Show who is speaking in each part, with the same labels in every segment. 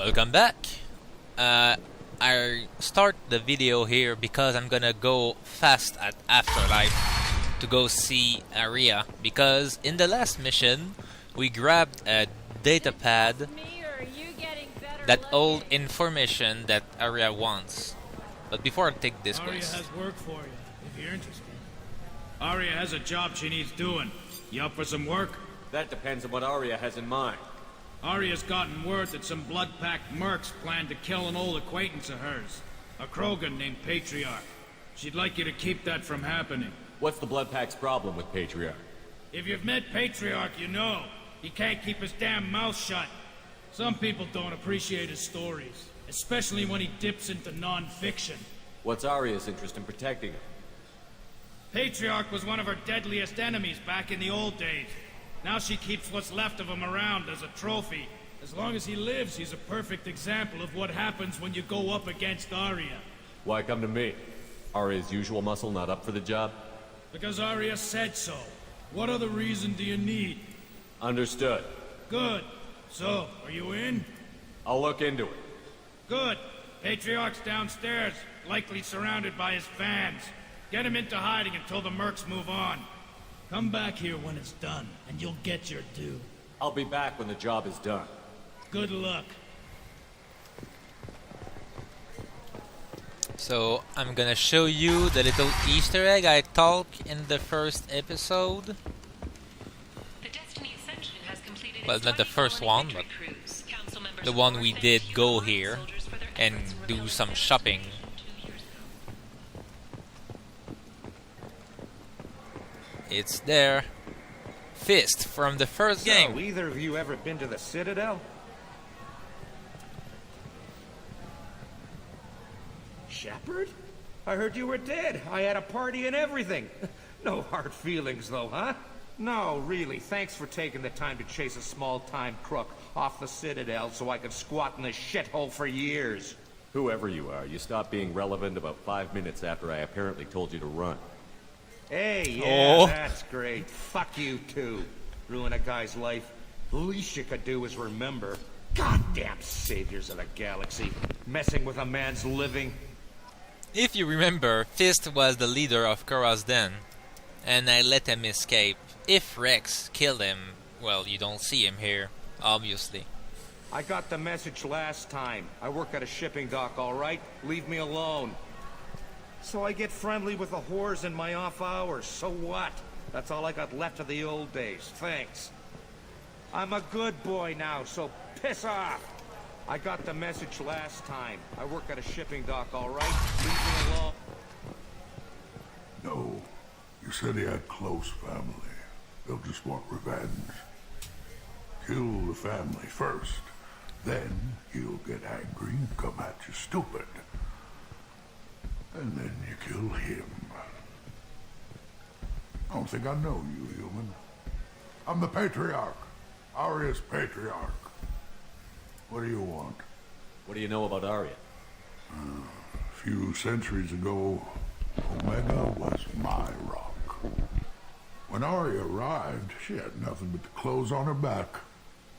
Speaker 1: Welcome back. I start the video here because I'm gonna go fast at Afterlife to go see Aria, because in the last mission we grabbed a data pad, that old information that Aria wants. But before I take this quest,
Speaker 2: Aria has work for you, if you're interested. Aria has a job she needs doing. You up for some work?
Speaker 3: That depends on what Aria has in mind.
Speaker 2: Aria's gotten word that some blood-packed mercs plan to kill an old acquaintance of hers. A Krogan named Patriarch. She'd like you to keep that from happening.
Speaker 3: What's the Bloodpack's problem with Patriarch?
Speaker 2: If you've met Patriarch, you know. He can't keep his damn mouth shut. Some people don't appreciate his stories, especially when he dips into non-fiction.
Speaker 3: What's Aria's interest in protecting him?
Speaker 2: Patriarch was one of her deadliest enemies back in the old days. Now she keeps what's left of him around as a trophy. As long as he lives, he's a perfect example of what happens when you go up against Aria.
Speaker 3: Why come to me? Aria's usual muscle not up for the job?
Speaker 2: Because Aria said so. What other reason do you need?
Speaker 3: Understood.
Speaker 2: Good. So, are you in?
Speaker 3: I'll look into it.
Speaker 2: Good. Patriarch's downstairs, likely surrounded by his fans. Get him into hiding until the mercs move on. Come back here when it's done, and you'll get your due.
Speaker 3: I'll be back when the job is done.
Speaker 2: Good luck.
Speaker 1: so I'm gonna show you the little Easter egg I talked in the first episode.
Speaker 4: The Destiny Ascension has completed
Speaker 1: Well,
Speaker 4: its
Speaker 1: not the first one, but
Speaker 4: cruise. Council members
Speaker 1: the one we
Speaker 4: thank
Speaker 1: did go
Speaker 4: Human
Speaker 1: here
Speaker 4: soldiers for their
Speaker 1: and
Speaker 4: efforts
Speaker 1: do
Speaker 4: rebelling
Speaker 1: some
Speaker 4: against
Speaker 1: shopping.
Speaker 4: 2 years ago.
Speaker 1: It's there. Fist from the first game.
Speaker 5: So, either of you ever been to the Citadel? Shepard? I heard you were dead. I had a party and everything. No hard feelings, though, huh? No, really. Thanks for taking the time to chase a small-time crook off the Citadel so I could squat in this shithole for years.
Speaker 3: Whoever you are, you stopped being relevant about 5 minutes after I apparently told you to run.
Speaker 5: Hey, yeah,
Speaker 1: Oh.
Speaker 5: that's great. Fuck you, too. Ruin a guy's life. The least you could do is remember. Goddamn saviors of the galaxy. Messing with a man's living.
Speaker 1: If you remember, Fist was the leader of Korra's Den, and I let him escape. If Rex killed him, well, you don't see him here, obviously.
Speaker 5: I got the message last time. I work at a shipping dock, all right? Leave me alone. So I get friendly with the whores in my off hours. So what? That's all I got left of the old days. Thanks. I'm a good boy now, so piss off. I got the message last time. I work at a shipping dock, all right? Leave me alone.
Speaker 6: No. You said he had close family. They'll just want revenge. Kill the family first. Then he'll get angry and come at you stupid. And then you kill him. I don't think I know you, human. I'm the Patriarch. Aria's Patriarch. What do you want?
Speaker 3: What do you know about Aria?
Speaker 6: A few centuries ago, Omega was my rock. When Aria arrived, she had nothing but the clothes on her back.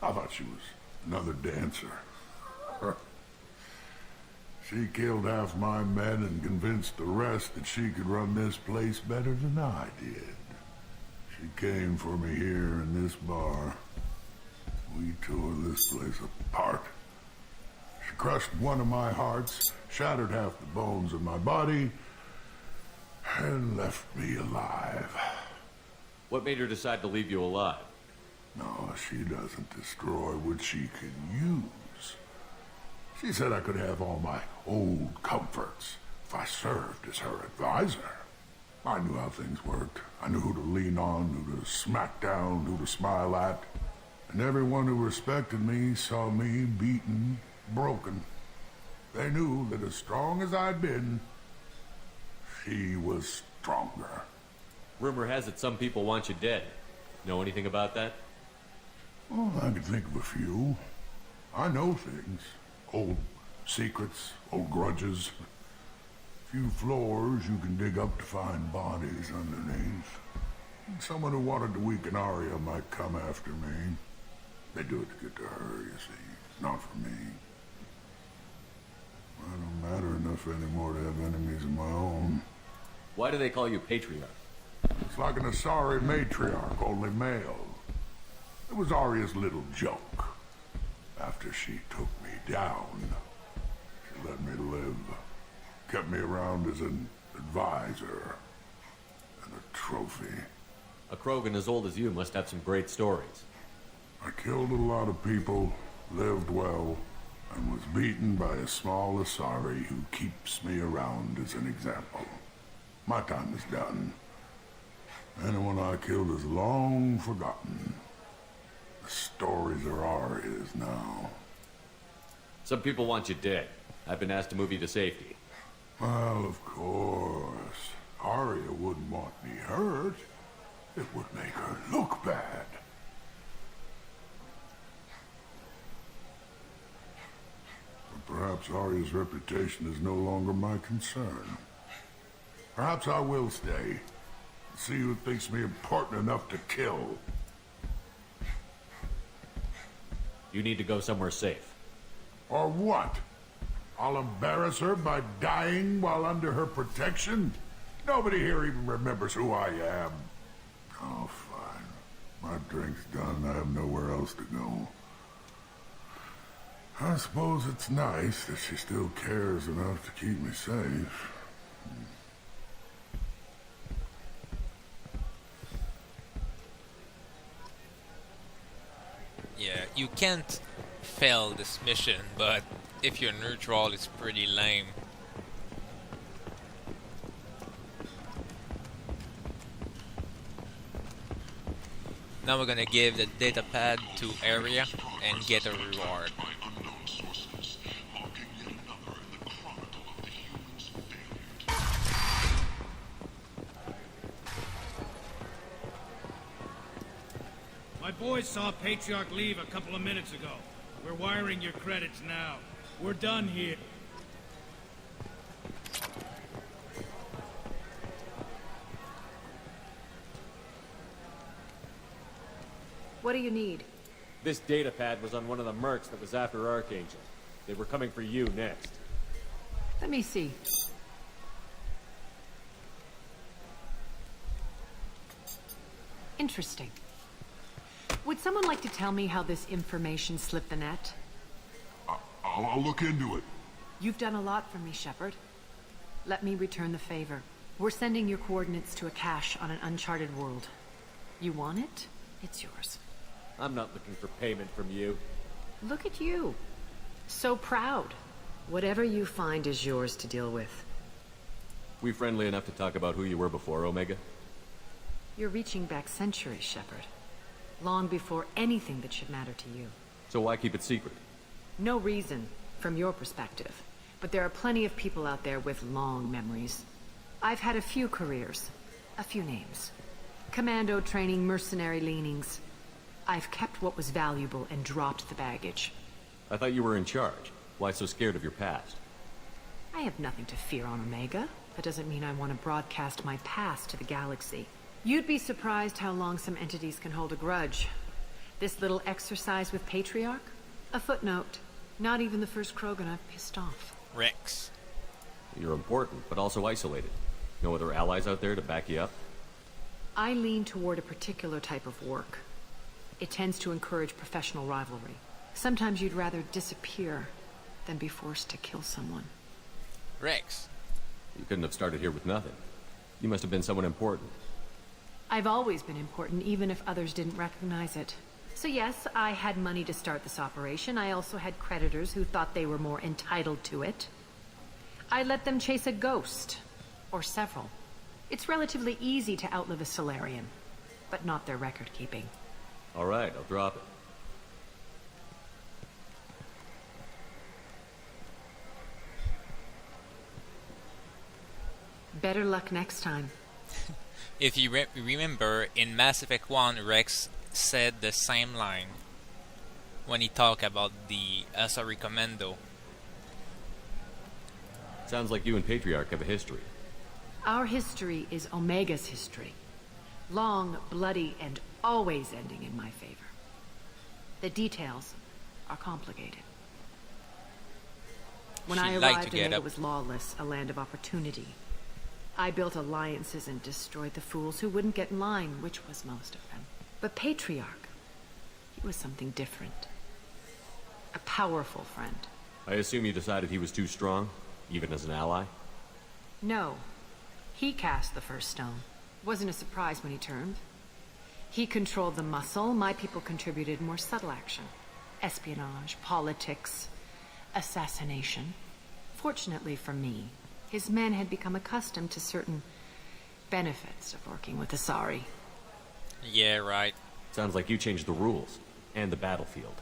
Speaker 6: I thought she was another dancer. She killed half my men and convinced the rest that she could run this place better than I did. She came for me here in this bar. We tore this place apart. She crushed one of my hearts, shattered half the bones of my body, and left me alive.
Speaker 3: What made her decide to leave you alive?
Speaker 6: No, she doesn't destroy what she can use. She said I could have all my old comforts if I served as her advisor. I knew how things worked. I knew who to lean on, who to smack down, who to smile at. And everyone who respected me saw me beaten, broken. They knew that as strong as I'd been, she was stronger.
Speaker 3: Rumor has it some people want you dead. Know anything about that?
Speaker 6: Well, I can think of a few. I know things. Old secrets, old grudges. Few floors you can dig up to find bodies underneath. Someone who wanted to weaken Aria might come after me. They do it to get to her, you see, not for me. matter enough anymore to have enemies of my own.
Speaker 3: Why do they call you Patriarch?
Speaker 6: It's like an Asari matriarch, only male. It was Aria's little joke. After she took me down, she let me live. Kept me around as an advisor and a trophy.
Speaker 3: A Krogan as old as you must have some great stories.
Speaker 6: I killed a lot of people, lived well, and was beaten by a small Asari who keeps me around as an example. My time is done. Anyone I killed is long forgotten. The stories are Aria's now.
Speaker 3: Some people want you dead. I've been asked to move you to safety.
Speaker 6: Well, of course. Aria wouldn't want me hurt. It would make her look bad. But perhaps Aria's reputation is no longer my concern. Perhaps I will stay. See who thinks me important enough to kill.
Speaker 3: You need to go somewhere safe.
Speaker 6: Or what? I'll embarrass her by dying while under her protection? Nobody here even remembers who I am. Oh, fine. My drink's done. I have nowhere else to go. I suppose it's nice that she still cares enough to keep me safe.
Speaker 1: Yeah, you can't fail this mission, but if you're neutral, it's pretty lame. Now we're gonna give the data pad to Aria and get a reward.
Speaker 2: My boys saw Patriarch leave a couple of minutes ago. We're wiring your credits now. We're done here.
Speaker 7: What do you need?
Speaker 3: This data pad was on one of the mercs that was after Archangel. They were coming for you next.
Speaker 7: Let me see. Interesting. Would someone like to tell me how this information slipped the net?
Speaker 6: I'll look into it.
Speaker 7: You've done a lot for me, Shepard. Let me return the favor. We're sending your coordinates to a cache on an uncharted world. You want it? It's yours.
Speaker 3: I'm not looking for payment from you.
Speaker 7: Look at you. So proud. Whatever you find is yours to deal with.
Speaker 3: We friendly enough to talk about who you were before, Omega?
Speaker 7: You're reaching back centuries, Shepard. Long before anything that should matter to you.
Speaker 3: So why keep it secret?
Speaker 7: No reason, from your perspective. But there are plenty of people out there with long memories. I've had a few careers, a few names. Commando training, mercenary leanings. I've kept what was valuable and dropped the baggage.
Speaker 3: I thought you were in charge. Why so scared of your past?
Speaker 7: I have nothing to fear on Omega. That doesn't mean I want to broadcast my past to the galaxy. You'd be surprised how long some entities can hold a grudge. This little exercise with Patriarch? A footnote. Not even the first Krogan I've pissed off.
Speaker 1: Rex.
Speaker 3: You're important, but also isolated. No other allies out there to back you up?
Speaker 7: I lean toward a particular type of work. It tends to encourage professional rivalry. Sometimes you'd rather disappear than be forced to kill someone.
Speaker 1: Rex.
Speaker 3: You couldn't have started here with nothing. You must have been someone important.
Speaker 7: I've always been important, even if others didn't recognize it. So yes, I had money to start this operation. I also had creditors who thought they were more entitled to it. I let them chase a ghost. Or several. It's relatively easy to outlive a Solarian, but not their record-keeping.
Speaker 3: All right, I'll drop it.
Speaker 7: Better luck next time.
Speaker 1: If you remember, in Mass Effect 1, Rex said the same line when he talked about the Asari Commando.
Speaker 3: Sounds like you and Patriarch have a history.
Speaker 7: Our history is Omega's history. Long, bloody, and always ending in my favor. The details are complicated. When
Speaker 1: She'd
Speaker 7: I
Speaker 1: like to
Speaker 7: arrived,
Speaker 1: get
Speaker 7: Omega
Speaker 1: up.
Speaker 7: was lawless, a land of opportunity. I built alliances and destroyed the fools who wouldn't get in line, which was most of them. But Patriarch, he was something different. A powerful friend.
Speaker 3: I assume you decided he was too strong, even as an ally?
Speaker 7: No. He cast the first stone. Wasn't a surprise when he turned. He controlled the muscle. My people contributed more subtle action. Espionage, politics, assassination. Fortunately for me, his men had become accustomed to certain benefits of working with Asari.
Speaker 1: Yeah, right.
Speaker 3: Sounds like you changed the rules, and the battlefield.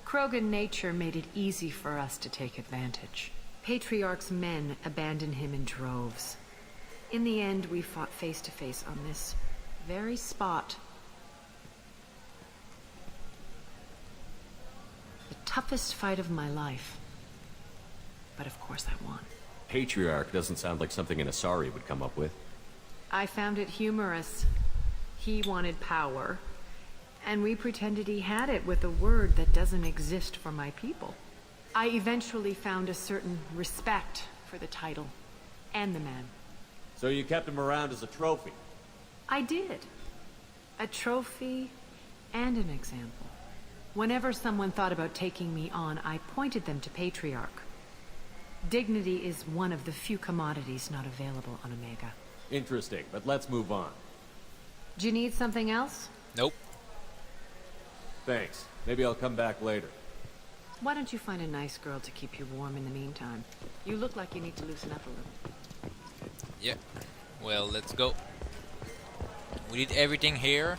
Speaker 7: Krogan nature made it easy for us to take advantage. Patriarch's men abandoned him in droves. In the end, we fought face to face on this very spot. The toughest fight of my life. But of course I won.
Speaker 3: Patriarch doesn't sound like something an Asari would come up with.
Speaker 7: I found it humorous. He wanted power, and we pretended he had it with a word that doesn't exist for my people. I eventually found a certain respect for the title and the man.
Speaker 3: So you kept him around as a trophy?
Speaker 7: I did. A trophy and an example. Whenever someone thought about taking me on, I pointed them to Patriarch. Dignity is one of the few commodities not available on Omega.
Speaker 3: Interesting, but let's move on.
Speaker 7: Do you need something else?
Speaker 1: Nope.
Speaker 3: Thanks. Maybe I'll come back later.
Speaker 7: Why don't you find a nice girl to keep you warm in the meantime? You look like you need to loosen up a little.
Speaker 1: Yeah. Well, let's go. We did everything here.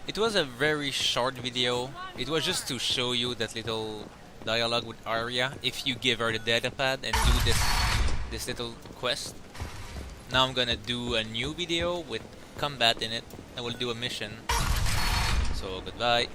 Speaker 1: It was a very short video. It was just to show you that little dialogue with Aria if you give her the data pad and do this little quest. Now I'm gonna do a new video with combat in it. I will do a mission. So goodbye.